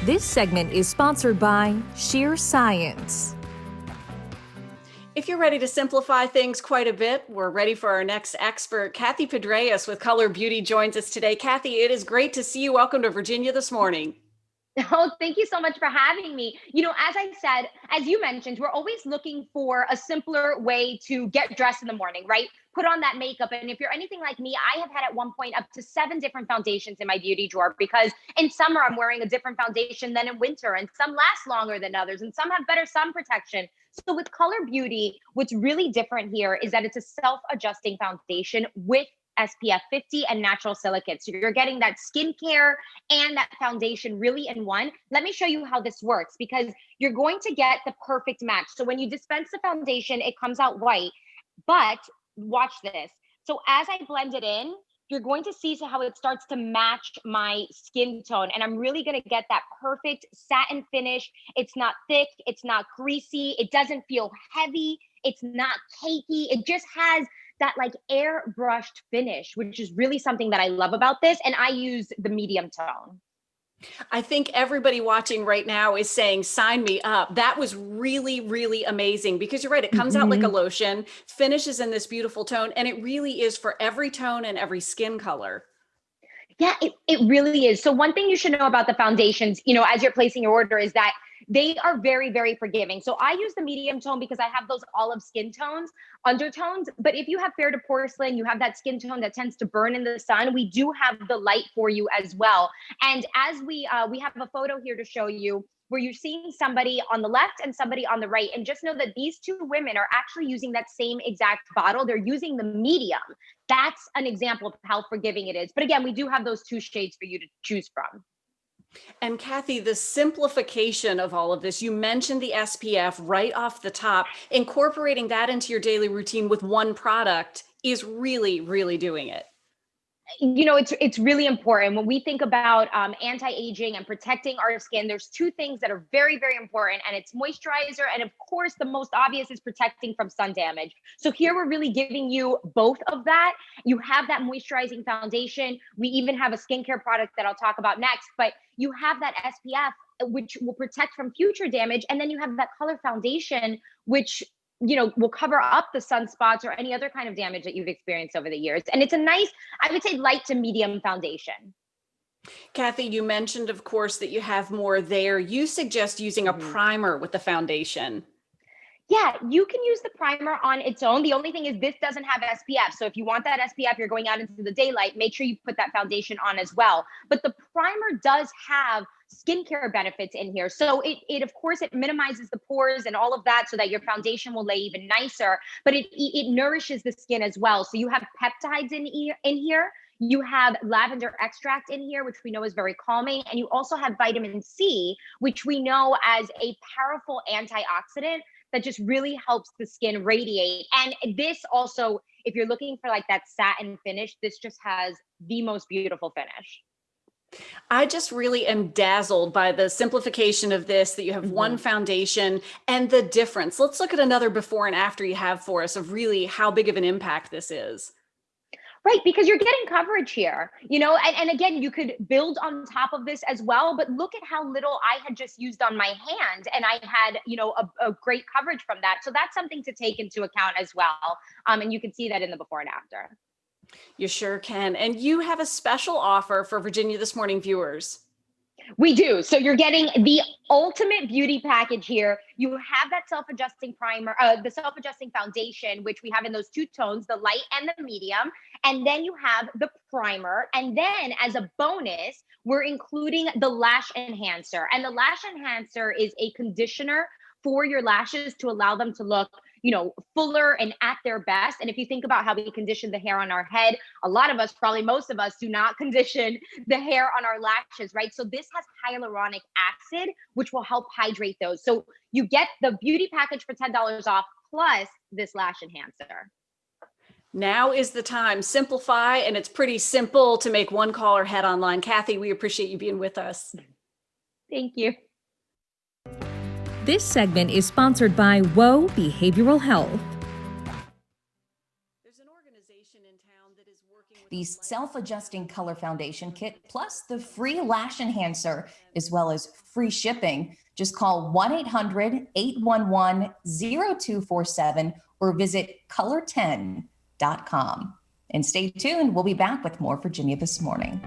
This segment is sponsored by Sheer Science. If you're ready to simplify things quite a bit, we're ready for our next expert. Cathy Pedrayes with Culler Beauty joins us today. Cathy, it is great to see you. Welcome to Virginia this morning. Oh, thank you so much for having me. As I said, as you mentioned, we're always looking for a simpler way to get dressed in the morning, right? Put on that makeup. And if you're anything like me, I have had at one point up to 7 different foundations in my beauty drawer because in summer I'm wearing a different foundation than in winter, and some last longer than others, and some have better sun protection. So with Culler Beauty, what's really different here is that it's a self-adjusting foundation with SPF 50 and natural silicates. So you're getting that skincare and that foundation really in one. Let me show you how this works because you're going to get the perfect match. So when you dispense the foundation, it comes out white, but watch this. So as I blend it in, you're going to see how it starts to match my skin tone. And I'm really going to get that perfect satin finish. It's not thick. It's not greasy. It doesn't feel heavy. It's not cakey. It just has that like airbrushed finish, which is really something that I love about this. And I use the medium tone. I think everybody watching right now is saying, sign me up. That was really, really amazing because you're right. It comes out like a lotion, finishes in this beautiful tone, and it really is for every tone and every skin color. Yeah, it really is. So one thing you should know about the foundations, as you're placing your order is that they are very, very forgiving. So I use the medium tone because I have those olive skin tones, undertones. But if you have fair to porcelain, you have that skin tone that tends to burn in the sun, we do have the light for you as well. And as we have a photo here to show you where you're seeing somebody on the left and somebody on the right. And just know that these two women are actually using that same exact bottle. They're using the medium. That's an example of how forgiving it is. But again, we do have those 2 shades for you to choose from. And Cathy, the simplification of all of this, you mentioned the SPF right off the top, incorporating that into your daily routine with one product is really, really doing it. It's really important when we think about anti-aging and protecting our skin. There's 2 things that are very, very important, and it's moisturizer, and of course the most obvious is protecting from sun damage. So here we're really giving you both of that. You have that moisturizing foundation. We even have a skincare product that I'll talk about next, but you have that SPF which will protect from future damage, and then you have that color foundation which will cover up the sunspots or any other kind of damage that you've experienced over the years. And it's a nice, I would say, light to medium foundation. Cathy, you mentioned, of course, that you have more there. You suggest using a primer with the foundation. Yeah, you can use the primer on its own. The only thing is this doesn't have SPF. So if you want that SPF, you're going out into the daylight, make sure you put that foundation on as well. But the primer does have skincare benefits in here. So it of course, it minimizes the pores and all of that so that your foundation will lay even nicer, but it nourishes the skin as well. So you have peptides in here. You have lavender extract in here, which we know is very calming. And you also have vitamin C, which we know as a powerful antioxidant that just really helps the skin radiate. And this also, if you're looking for like that satin finish, this just has the most beautiful finish. I just really am dazzled by the simplification of this, that you have one foundation and the difference. Let's look at another before and after you have for us of really how big of an impact this is. Right, because you're getting coverage here, and again, you could build on top of this as well, but look at how little I had just used on my hand, and I had, a great coverage from that. So that's something to take into account as well. And you can see that in the before and after. You sure can. And you have a special offer for Virginia This Morning viewers. We do. So you're getting the ultimate beauty package here. You have that self-adjusting primer, the self-adjusting foundation, which we have in those 2 tones, the light and the medium. And then you have the primer. And then as a bonus, we're including the lash enhancer. And the lash enhancer is a conditioner for your lashes to allow them to look fuller and at their best. And if you think about how we condition the hair on our head, a lot of us, probably most of us, do not condition the hair on our lashes, right? So this has hyaluronic acid, which will help hydrate those. So you get the beauty package for $10 off plus this lash enhancer. Now is the time. Simplify, and it's pretty simple to make one call or head online. Cathy, we appreciate you being with us. Thank you. This segment is sponsored by WOE Behavioral Health. There's an organization in town that is working with the self-adjusting color foundation kit, plus the free lash enhancer, as well as free shipping. Just call 1-800-811-0247 or visit color10.com. And stay tuned. We'll be back with more Virginia This Morning.